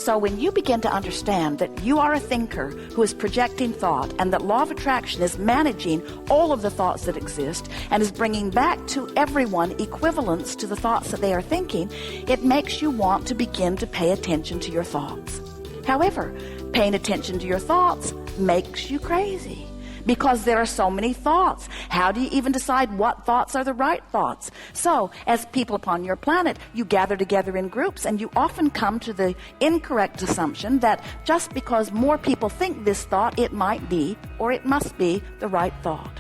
So when you begin to understand that you are a thinker who is projecting thought, and that law of attraction is managing all of the thoughts that exist and is bringing back to everyone equivalence to the thoughts that they are thinking, it makes you want to begin to pay attention to your thoughts. However, paying attention to your thoughts makes you crazy, because there are so many thoughts. How do you even decide what thoughts are the right thoughts? So, as people upon your planet, you gather together in groups, and you often come to the incorrect assumption that just because more people think this thought, it might be, or it must be, the right thought.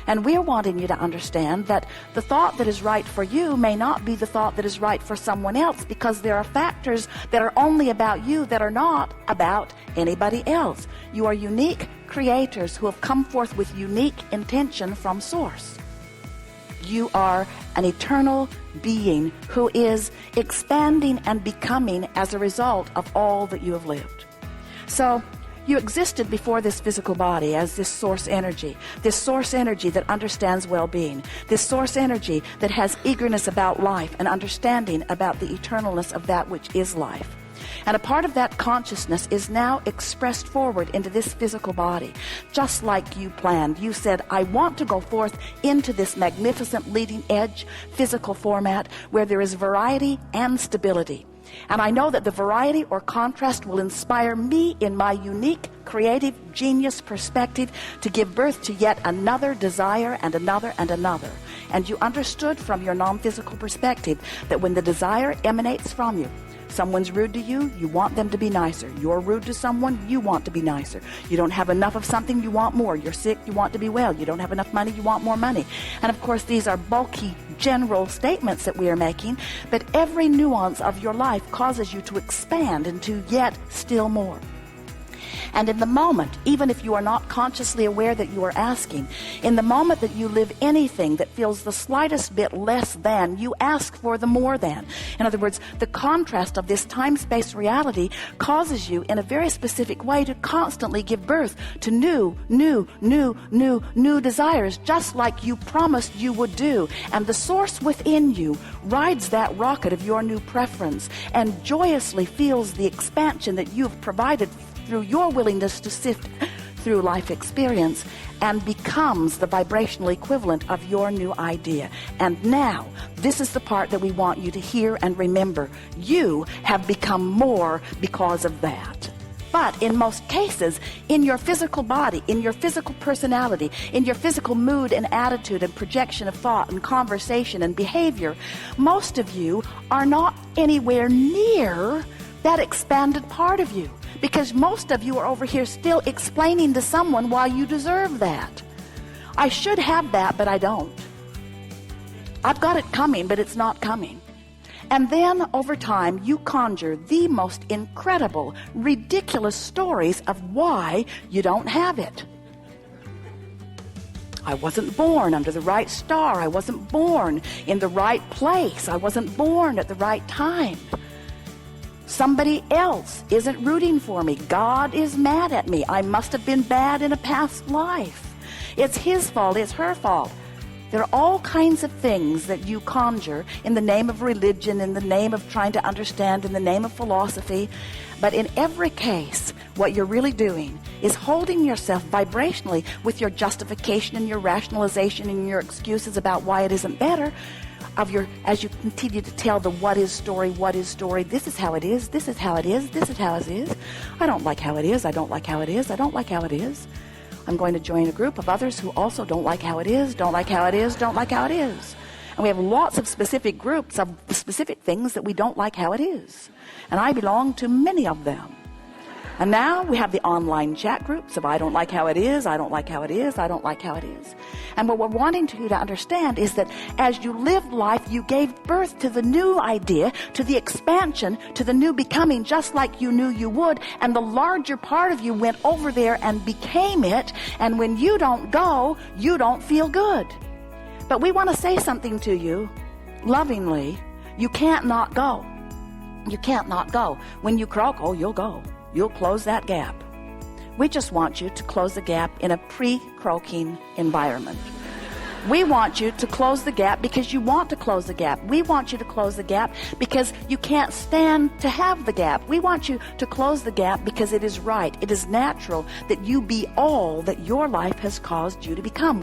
And we're wanting you to understand that the thought that is right for you may not be the thought that is right for someone else, because there are factors that are only about you that are not about anybody else. You are unique creators who have come forth with unique intention from source. You are an eternal being who is expanding and becoming as a result of all that you have lived. So, you existed before this physical body as this source energy that understands well-being, this source energy that has eagerness about life and understanding about the eternalness of that which is life. And a part of that consciousness is now expressed forward into this physical body, just like you planned. You said, I want to go forth into this magnificent leading edge physical format where there is variety and stability. And I know that the variety or contrast will inspire me in my unique creative genius perspective to give birth to yet another desire and another and another. And you understood from your non-physical perspective that when the desire emanates from you, someone's rude to you, you want them to be nicer. You're rude to someone, you want to be nicer. You don't have enough of something, you want more. You're sick, you want to be well. You don't have enough money, you want more money. And of course, these are bulky, general statements that we are making, but every nuance of your life causes you to expand into yet still more. And in the moment, even if you are not consciously aware that you are asking, in the moment that you live anything that feels the slightest bit less than, you ask for the more than. In other words, the contrast of this time-space reality causes you in a very specific way to constantly give birth to new desires, just like you promised you would do. And the source within you rides that rocket of your new preference and joyously feels the expansion that you've provided through your willingness to sift through life experience, and becomes the vibrational equivalent of your new idea. And now, this is the part that we want you to hear and remember. You have become more because of that. But in most cases, in your physical body, in your physical personality, in your physical mood and attitude and projection of thought and conversation and behavior, most of you are not anywhere near that expanded part of you, because most of you are over here still explaining to someone why you deserve that. I should have that, but I don't. I've got it coming, but it's not coming. And then over time you conjure the most incredible, ridiculous stories of why you don't have it. I wasn't born under the right star. I wasn't born in the right place. I wasn't born at the right time. Somebody else isn't rooting for me. God is mad at me. I must have been bad in a past life. It's his fault. It's her fault. There are all kinds of things that you conjure in the name of religion, in the name of trying to understand, in the name of philosophy. But in every case, what you're really doing is holding yourself vibrationally with your justification and your rationalization and your excuses about why it isn't better, as you continue to tell the what is story, this is how it is, this is how it is, this is how it is. I don't like how it is, I don't like how it is, I don't like how it is. I'm going to join a group of others who also don't like how it is, don't like how it is, don't like how it is. And we have lots of specific groups of specific things that we don't like how it is. And I belong to many of them. And now we have the online chat groups of I don't like how it is, I don't like how it is, I don't like how it is. And what we're wanting you to understand is that as you lived life, you gave birth to the new idea, to the expansion, to the new becoming, just like you knew you would. And the larger part of you went over there and became it. And when you don't go, you don't feel good. But we want to say something to you lovingly. You can't not go. You can't not go. When you croak, oh, you'll go. You'll close that gap. We just want you to close the gap in a pre-croaking environment. We want you to close the gap because you want to close the gap. We want you to close the gap because you can't stand to have the gap. We want you to close the gap because it is right. It is natural that you be all that your life has caused you to become.